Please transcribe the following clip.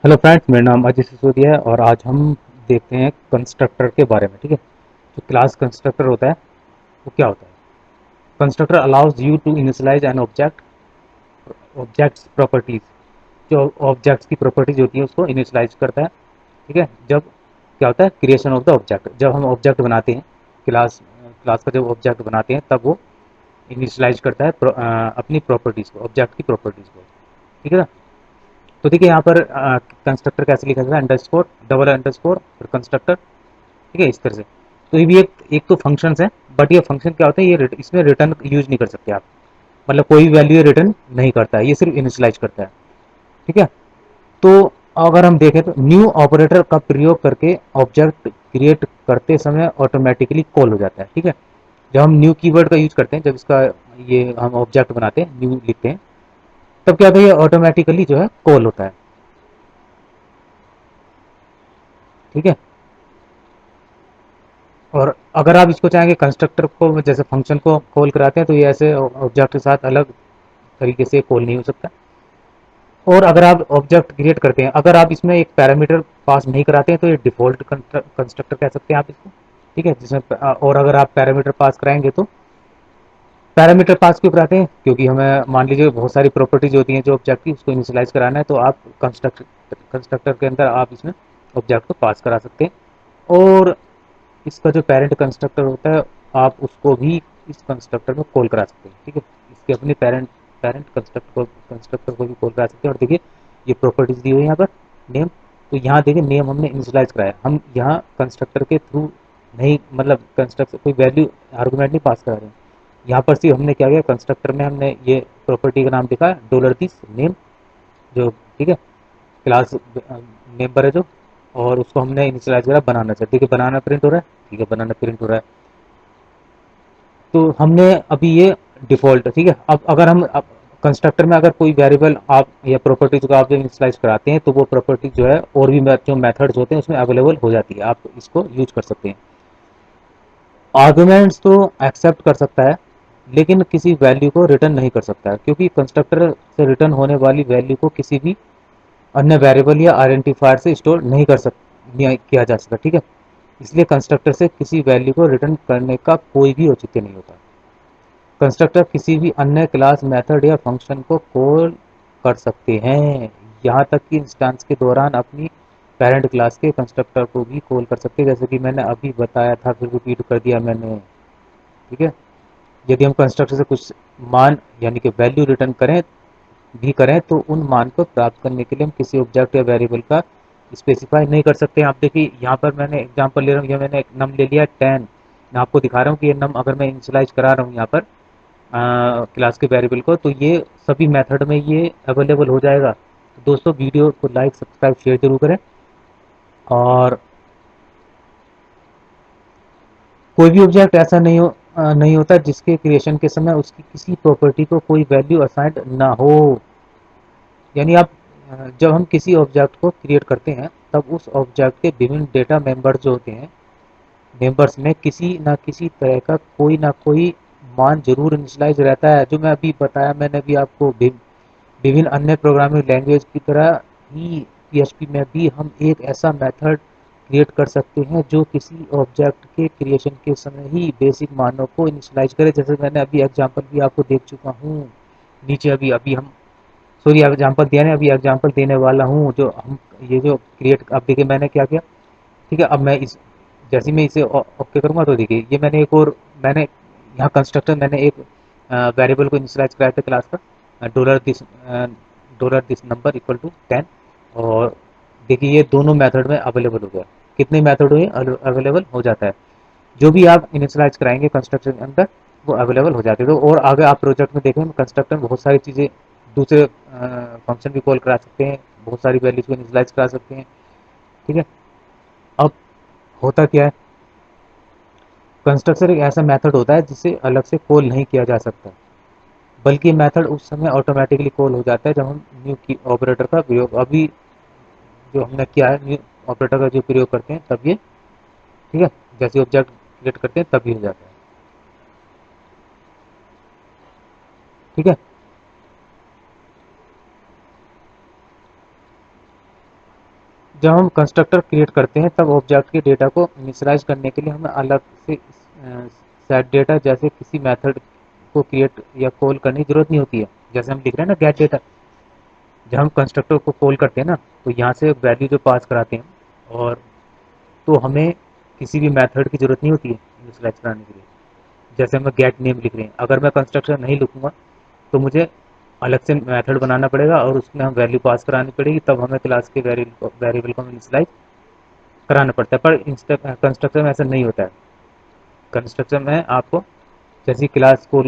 Hello friends, मेरा नाम अजय सिसोदिया है और आज हम देखते हैं कंस्ट्रक्टर के बारे में। ठीक है, जो क्लास कंस्ट्रक्टर होता है वो क्या होता है। Constructor allows you to initialize an object objects properties. जो ऑब्जेक्ट्स की प्रॉपर्टीज होती है उसको इनिशियलाइज करता है। ठीक है, जब क्या होता है क्रिएशन ऑफ द ऑब्जेक्ट, जब हम ऑब्जेक्ट बनाते हैं क्लास क्लास का जब ऑब्जेक्ट बनाते हैं तब वो इनिशियलाइज करता है अपनी प्रॉपर्टीज को, ऑब्जेक्ट की प्रॉपर्टीज को। ठीक है ना। तो देखिए यहाँ पर कंस्ट्रक्टर कैसे लिखा जाता है, अंडरस्कोर डबल अंडरस्कोर फिर कंस्ट्रक्टर। ठीक है, इस तरह से। तो ये भी एक तो फंक्शंस है, बट ये फंक्शन क्या होता है, ये इसमें रिटर्न यूज नहीं कर सकते आप। मतलब कोई वैल्यू रिटर्न नहीं करता है, ये सिर्फ इनिशियलाइज करता है। ठीक है। तो अगर हम देखें तो न्यू ऑपरेटर का प्रयोग करके ऑब्जेक्ट क्रिएट करते समय ऑटोमेटिकली कॉल हो जाता है। ठीक है, जब हम न्यू कीवर्ड का यूज करते हैं, जब इसका ये हम ऑब्जेक्ट बनाते हैं, न्यू लिखते हैं, तब क्या होता है, ये ऑटोमेटिकली जो है कॉल होता है। ठीक है। और अगर आप इसको चाहेंगे कंस्ट्रक्टर को जैसे फंक्शन को कॉल कराते हैं तो ये ऐसे ऑब्जेक्ट के साथ अलग तरीके से कॉल नहीं हो सकता। और अगर आप ऑब्जेक्ट क्रिएट करते हैं, अगर आप इसमें एक पैरामीटर पास नहीं कराते हैं तो ये डिफॉल्ट कंस्ट्रक्टर कह सकते हैं आप इसको। ठीक है, जिसमें और अगर आप पैरामीटर पास कराएंगे तो पैरामीटर पास क्यों कराते हैं, क्योंकि हमें मान लीजिए बहुत सारी प्रॉपर्टीज होती हैं जो ऑब्जेक्ट की, उसको इनिशियलाइज कराना है तो आप कंस्ट्रक्टर के अंदर आप इसमें ऑब्जेक्ट को पास करा सकते हैं। और इसका जो पेरेंट कंस्ट्रक्टर होता है आप उसको भी इस कंस्ट्रक्टर में कॉल करा सकते हैं। ठीक है, इसके अपने पेरेंट कंस्ट्रक्टर को भी कॉल करा सकते हैं। और देखिए ये प्रॉपर्टीज दी हुई है यहाँ पर, नेम। तो यहाँ देखिए नेम हमने इनिशियलाइज कराया, हम यहाँ कंस्ट्रक्टर के थ्रू नहीं, मतलब कंस्ट्रक्टर कोई वैल्यू आर्गुमेंट नहीं पास करा रहे हैं। यहाँ पर सिर्फ हमने क्या किया, कंस्ट्रक्टर में हमने ये प्रॉपर्टी का नाम लिखा $दिस नेम, जो ठीक है क्लास मेंबर है जो, और उसको हमने इनिशियलाइज करा बनाना चाहिए। ठीक है, बनाना प्रिंट हो रहा है। ठीक है, बनाना प्रिंट हो रहा है। तो हमने अभी ये डिफॉल्ट, ठीक है। अब अगर हम कंस्ट्रक्टर में अगर कोई वेरिएबल आप या प्रॉपर्टीज को आप जब इनिशियलाइज कराते हैं तो वो प्रॉपर्टी जो है और भी जो मेथड्स होते हैं उसमें अवेलेबल हो जाती है, आप इसको यूज कर सकते हैं। आर्गुमेंट्स तो एक्सेप्ट कर सकता है लेकिन किसी वैल्यू को रिटर्न नहीं कर सकता है, क्योंकि कंस्ट्रक्टर से रिटर्न होने वाली वैल्यू को किसी भी अन्य वेरिएबल या आइडेंटिफायर से स्टोर नहीं किया जा सकता। ठीक है, इसलिए कंस्ट्रक्टर से किसी वैल्यू को रिटर्न करने का कोई भी औचित्य नहीं होता। कंस्ट्रक्टर किसी भी अन्य क्लास मेथड या फंक्शन को कॉल कर सकते हैं, यहाँ तक कि इंस्टेंस के दौरान अपनी पेरेंट क्लास के कंस्ट्रक्टर को भी कॉल कर सकते हैं, जैसे कि मैंने अभी बताया था, फिर रिपीट कर दिया मैंने। ठीक है, यदि हम कंस्ट्रक्टर से कुछ मान यानी कि वैल्यू रिटर्न करें तो उन मान को प्राप्त करने के लिए हम किसी ऑब्जेक्ट या वेरिएबल का स्पेसिफाई नहीं कर सकते। आप देखिए यहाँ पर मैंने एग्जांपल ले रहा हूँ, ये मैंने एक नम ले लिया 10। मैं आपको दिखा रहा हूँ कि ये नम अगर मैं इनिशियलाइज करा रहा हूँ यहाँ पर क्लास के वेरिएबल को, तो ये सभी मेथड में ये अवेलेबल हो जाएगा। तो दोस्तों वीडियो को लाइक सब्सक्राइब शेयर जरूर करें। और कोई भी ऑब्जेक्ट ऐसा नहीं होता जिसके क्रिएशन के समय उसकी किसी प्रॉपर्टी को कोई वैल्यू असाइंड ना हो। यानी आप जब हम किसी ऑब्जेक्ट को क्रिएट करते हैं तब उस ऑब्जेक्ट के विभिन्न डेटा मेंबर जो होते हैं, मेंबर्स में किसी ना किसी तरह का कोई ना कोई मान जरूर इनिशियलाइज रहता है। जो मैं अभी बताया मैंने अभी आपको, विभिन्न अन्य प्रोग्रामिंग लैंग्वेज की तरह ही पीएचपी में भी हम एक ऐसा मेथड क्रिएट कर सकते हैं जो किसी ऑब्जेक्ट के क्रिएशन के समय ही बेसिक मानों को इनिशियलाइज करे, जैसे मैंने अभी एग्जांपल भी आपको देख चुका हूँ नीचे। अभी अभी हम सॉरी एग्जांपल दिया नहीं, अभी एग्जांपल देने वाला हूँ। जो हम ये जो क्रिएट, अब देखिए मैंने क्या किया। ठीक है, अब मैं इस जैसे मैं इसे ओके करूँगा तो देखिए ये मैंने एक और मैंने यहाँ कंस्ट्रक्टर मैंने एक वेरिएबल को इनिशियलाइज कराया था क्लास का, dollar this number equal to 10। और देखिए ये दोनों मेथड में अवेलेबल हो गया। कितने मेथड हुए अवेलेबल हो जाता है, जो भी आप इनिशियलाइज कराएंगे कंस्ट्रक्टर के अंदर वो अवेलेबल हो जाते हैं। तो और आगे आप प्रोजेक्ट में देखें कंस्ट्रक्टर में बहुत सारी चीज़ें, दूसरे फंक्शन भी कॉल करा सकते हैं, बहुत सारी वैल्यूज को इनिशियलाइज करा सकते हैं। ठीक है। अब होता क्या है, कंस्ट्रक्टर एक ऐसा मेथड होता है जिसे अलग से कॉल नहीं किया जा सकता, बल्कि मेथड उस समय ऑटोमेटिकली कॉल हो जाता है जब हम न्यू की ऑपरेटर का प्रयोग, अभी जो हमने किया है न्यू ऑपरेटर का जो प्रयोग करते हैं तब ये, ठीक है, जैसे ऑब्जेक्ट क्रिएट करते हैं तब ये हो जाता है। ठीक है। जब हम कंस्ट्रक्टर क्रिएट करते हैं तब ऑब्जेक्ट के डेटा को इनिशियलाइज करने के लिए हमें अलग से सेट डेटा जैसे किसी मेथड को क्रिएट या कॉल करने की जरूरत नहीं होती है। जैसे हम लिख रहे हैं ना गेट डेटा, जब हम कंस्ट्रक्टर को कॉल करते हैं ना तो यहाँ से वैल्यू जो पास कराते हैं, और तो हमें किसी भी मेथड की जरूरत नहीं होती है इनिशियलाइज कराने के लिए। जैसे हम गेट नेम लिख रहे हैं, अगर मैं कंस्ट्रक्टर नहीं लिखूंगा तो मुझे अलग से मेथड बनाना पड़ेगा और उसमें हम वैल्यू पास करानी पड़ेगी, तब हमें क्लास के वेरिएबल को इनिशियलाइज कराना पड़ता है। पर कंस्ट्रक्टर में ऐसा नहीं होता है। कंस्ट्रक्टर में आपको जैसी क्लास को